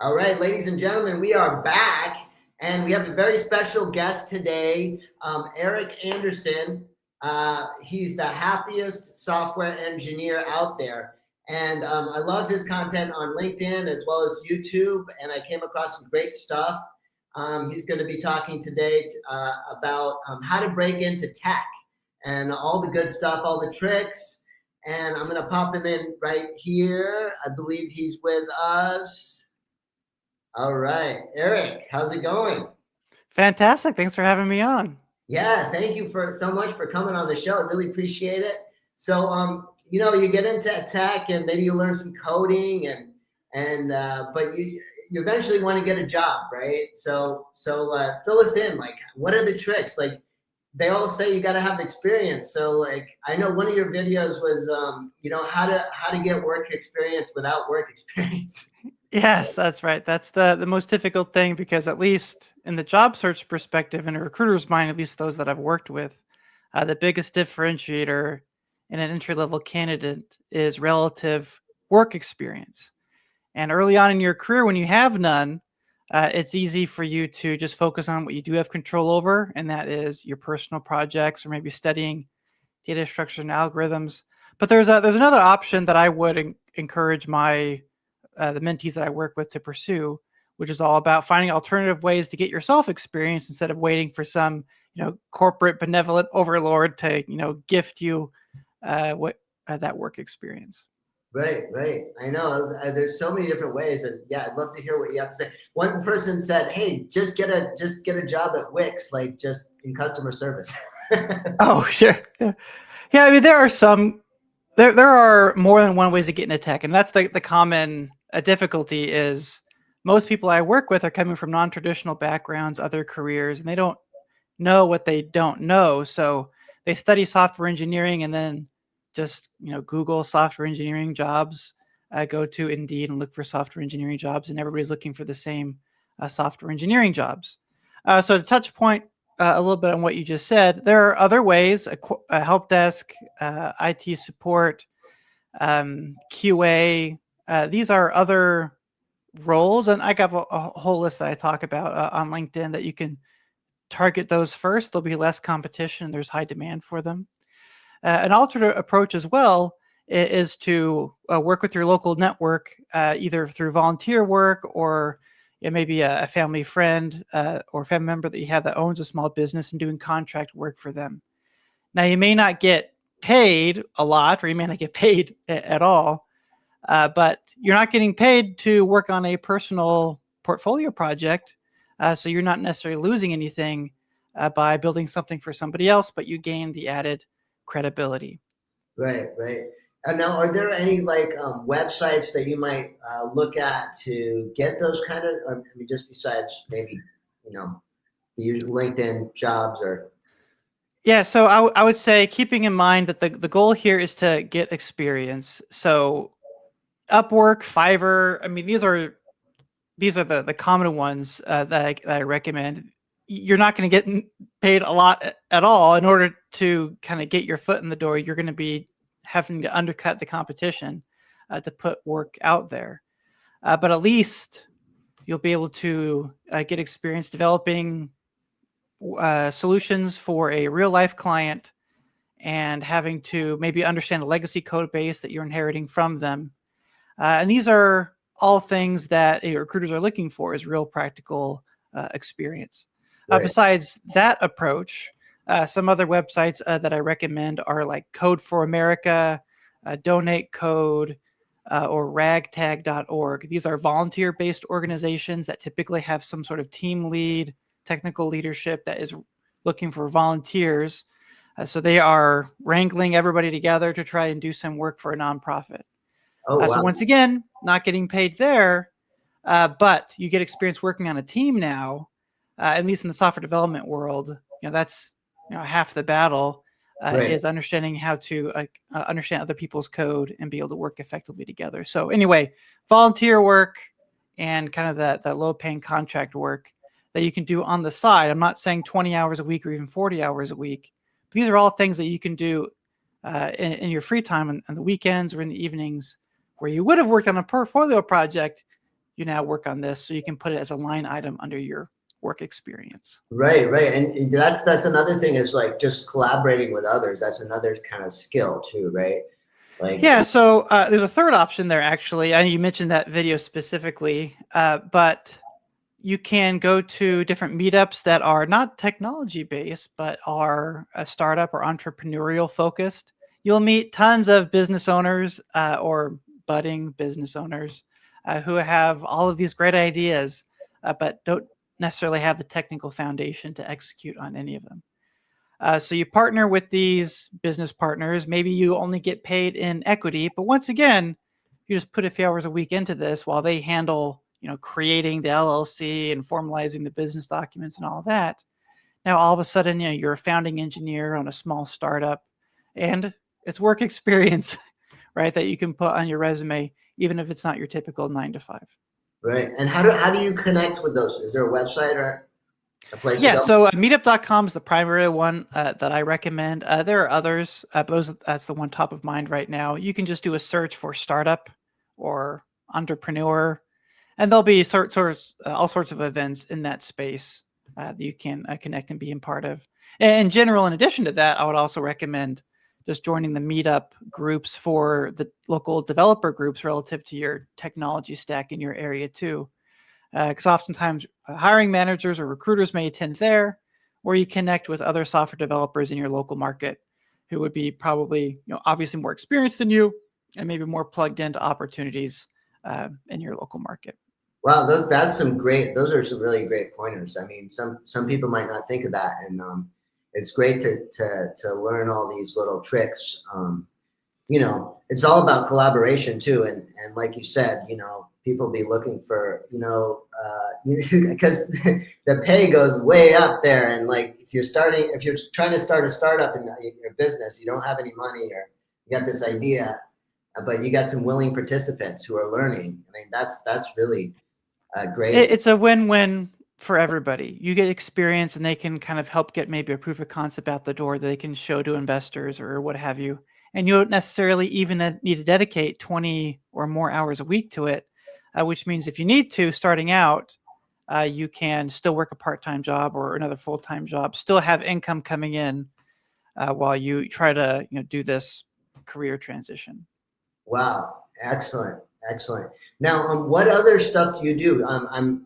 All right, ladies and gentlemen, we are back, and we have a very special guest today, ErikAnderson. He's the happiest software engineer out there, and I love his content on LinkedIn as well as YouTube, and I came across some great stuff. He's going to be talking today about how to break into tech and all the good stuff, all the tricks. And I'm going to pop him in right here. I believe he's with us. All right, Erik, how's it going? Fantastic. Thanks for having me on. Yeah, thank you for so much for coming on the show. I really appreciate it. So, you get into tech and maybe you learn some coding but you eventually want to get a job, right? So fill us in. Like, what are the tricks? Like, they all say you got to have experience. So, like, I know one of your videos was, how to get work experience without work experience. Yes, that's right. That's the most difficult thing because at least in the job search perspective, in a recruiter's mind, at least those that I've worked with, the biggest differentiator in an entry-level candidate is relative work experience. And early on in your career, when you have none, it's easy for you to just focus on what you do have control over, and that is your personal projects or maybe studying data structures and algorithms. But there's another option that I would encourage my the mentees that I work with to pursue, which is all about finding alternative ways to get yourself experience instead of waiting for some corporate benevolent overlord to gift you what that work experience. Right, right. I know. There's so many different ways, and yeah, I'd love to hear what you have to say. One person said, "Hey, just get a job at Wix, like just in customer service." Oh, sure. Yeah. I mean, there are more than one ways to get into tech, and that's the common difficulty is most people I work with are coming from non-traditional backgrounds, other careers, and they don't know what they don't know. So they study software engineering and then just Google software engineering jobs, go to Indeed and look for software engineering jobs, and everybody's looking for the same software engineering jobs. So to touch point a little bit on what you just said, there are other ways: a help desk, IT support, QA. These are other roles, and I got a whole list that I talk about on LinkedIn that you can target those first. There'll be less competition. There's high demand for them. An alternate approach as well is to work with your local network, either through volunteer work or maybe a family friend or family member that you have that owns a small business and doing contract work for them. Now, you may not get paid a lot, or you may not get paid at all, but you're not getting paid to work on a personal portfolio project. So you're not necessarily losing anything by building something for somebody else, but you gain the added credibility. Right, right. And now, are there any like websites that you might look at to get those kind of? I mean, just besides maybe you know the usual LinkedIn jobs or Yeah, so I would say keeping in mind that the goal here is to get experience. So Upwork, Fiverr, I mean, these are the common ones that I recommend. You're not going to get paid a lot at all. In order to kind of get your foot in the door, you're going to be having to undercut the competition to put work out there. But at least you'll be able to get experience developing solutions for a real life client and having to maybe understand a legacy code base that you're inheriting from them. And these are all things that recruiters are looking for is real practical experience. right. Besides that approach, some other websites that I recommend are like Code for America, Donate Code, or ragtag.org. These are volunteer based organizations that typically have some sort of team lead, technical leadership that is looking for volunteers. So they are wrangling everybody together to try and do some work for a nonprofit. Oh So wow. once again, not getting paid there, but you get experience working on a team now. At least in the software development world, that's half the battle Right. is understanding how to understand other people's code and be able to work effectively together. So anyway, volunteer work and kind of that low paying contract work that you can do on the side. I'm not saying 20 hours a week or even 40 hours a week. But these are all things that you can do in your free time on the weekends or in the evenings where you would have worked on a portfolio project. you now work on this, so you can put it as a line item under your work experience. Right. And that's another thing is like just collaborating with others. That's another kind of skill too, right? Like, Yeah, so there's a third option there, actually. And you mentioned that video specifically, but you can go to different meetups that are not technology based, but are a startup or entrepreneurial focused. You'll meet tons of business owners or budding business owners who have all of these great ideas, but don't necessarily have the technical foundation to execute on any of them. So you partner with these business partners. Maybe you only get paid in equity, but once again, you just put a few hours a week into this while they handle, creating the LLC and formalizing the business documents and all that. Now, all of a sudden, you're a founding engineer on a small startup, and it's work experience, right? That you can put on your resume, even if it's not your typical 9 to 5. right. And how do you connect with those? Is there a website or a place to go? So meetup.com is the primary one that I recommend. There are others, but that's the one top of mind right now. You can just do a search for startup or entrepreneur, and there'll be all sorts of events in that space that you can connect and be a part of. And in general, in addition to that, I would also recommend just joining the meetup groups for the local developer groups relative to your technology stack in your area too. Because oftentimes hiring managers or recruiters may attend there, or you connect with other software developers in your local market who would be probably, obviously more experienced than you and maybe more plugged into opportunities in your local market. Wow, those are some really great pointers. I mean, some people might not think of that, and it's great to learn all these little tricks. It's all about collaboration too, and like you said, people be looking for, because the pay goes way up there, and like if you're trying to start a startup in your business, you don't have any money, or you got this idea, but you got some willing participants who are learning. I mean, that's really great. It's a win-win for everybody. You get experience, and they can kind of help get maybe a proof of concept out the door that they can show to investors or what have you. And you don't necessarily even need to dedicate 20 or more hours a week to it, which means if you need to, starting out, you can still work a part-time job or another full-time job, still have income coming in while you try to do this career transition. Wow, excellent. Now, what other stuff do you do?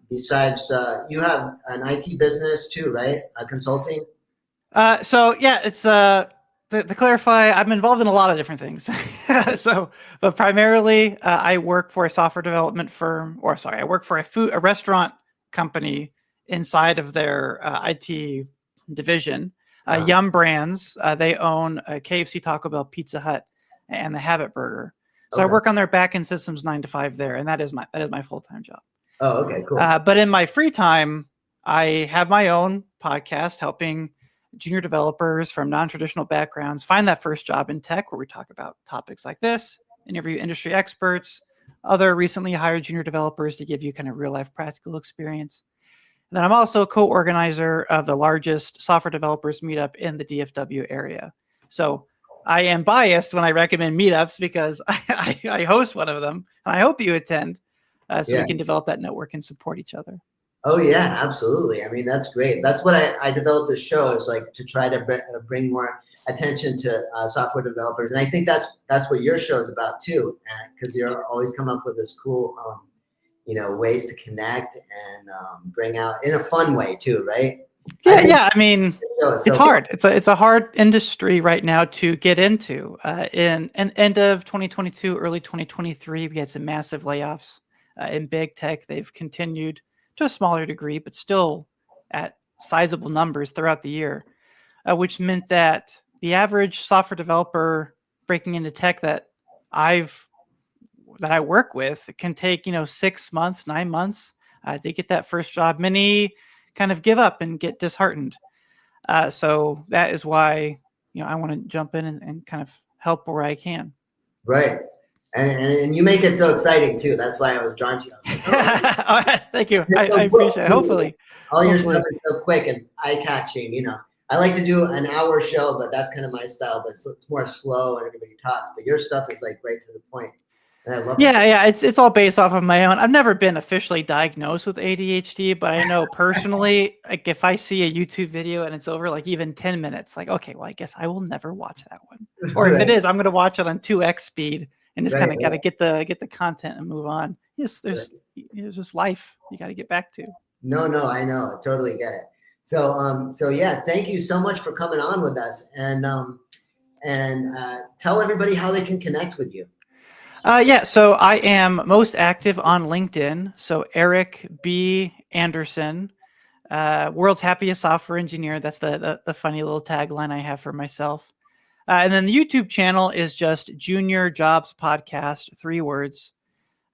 Besides, you have an IT business too, right? Consulting. It's to clarify, I'm involved in a lot of different things. But primarily, I work for a software development firm, I work for a restaurant company inside of their IT division. Yum Brands, they own KFC, Taco Bell, Pizza Hut, and the Habit Burger. So I work on their backend systems 9 to 5 there, and that is my full-time job. Oh, okay, cool. But in my free time, I have my own podcast helping junior developers from non-traditional backgrounds find that first job in tech, where we talk about topics like this, interview industry experts, other recently hired junior developers to give you kind of real-life practical experience. And then I'm also a co-organizer of the largest software developers meetup in the DFW area. So I am biased when I recommend meetups because I host one of them, and I hope you attend so we can develop that network and support each other. Oh yeah, absolutely. I mean, that's great. That's what I developed this show, is like to try to bring more attention to software developers, and I think that's what your show is about too, because you're always come up with this cool, ways to connect and bring out in a fun way too, right? Yeah. I mean, it's hard. It's a hard industry right now to get into. In end of 2022, early 2023, we had some massive layoffs in big tech. They've continued to a smaller degree, but still at sizable numbers throughout the year, which meant that the average software developer breaking into tech that I work with can take 6 months, 9 months to get that first job. Many kind of give up and get disheartened. So that is why I want to jump in and kind of help where I can. Right. And you make it so exciting too. That's why I was drawn to you. I was like, oh. Thank you. I appreciate it. Hopefully. Your stuff is so quick and eye-catching. I like to do an hour show, but that's kind of my style. But it's more slow and everybody talks. But your stuff is like right to the point. And I love it. Yeah, it's all based off of my own. I've never been officially diagnosed with ADHD, but I know personally, like if I see a YouTube video and it's over like even 10 minutes, like, okay, well, I guess I will never watch that one. Or if it Right, is, I'm gonna watch it on 2x speed and just right, kind of gotta get the content and move on. Yes, right. there's just life you gotta get back to. No, no, I know. I totally get it. So yeah, thank you so much for coming on with us, and tell everybody how they can connect with you. Yeah, so I am most active on LinkedIn. So Erik B. Anderson, world's happiest software engineer. That's the funny little tagline I have for myself. And then the YouTube channel is just Junior Jobs Podcast, 3 words.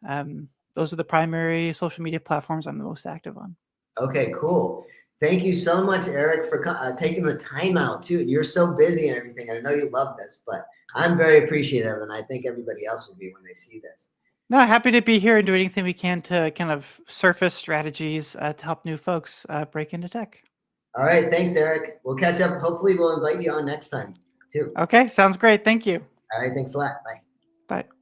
Those are the primary social media platforms I'm the most active on. Okay, cool. Thank you so much, Erik, for taking the time out too. You're so busy and everything. I know you love this, but I'm very appreciative, and I think everybody else will be when they see this. No, happy to be here and do anything we can to kind of surface strategies to help new folks break into tech. All right, thanks, Erik. We'll catch up. Hopefully, we'll invite you on next time too. Okay, sounds great. Thank you. All right, thanks a lot. Bye. Bye.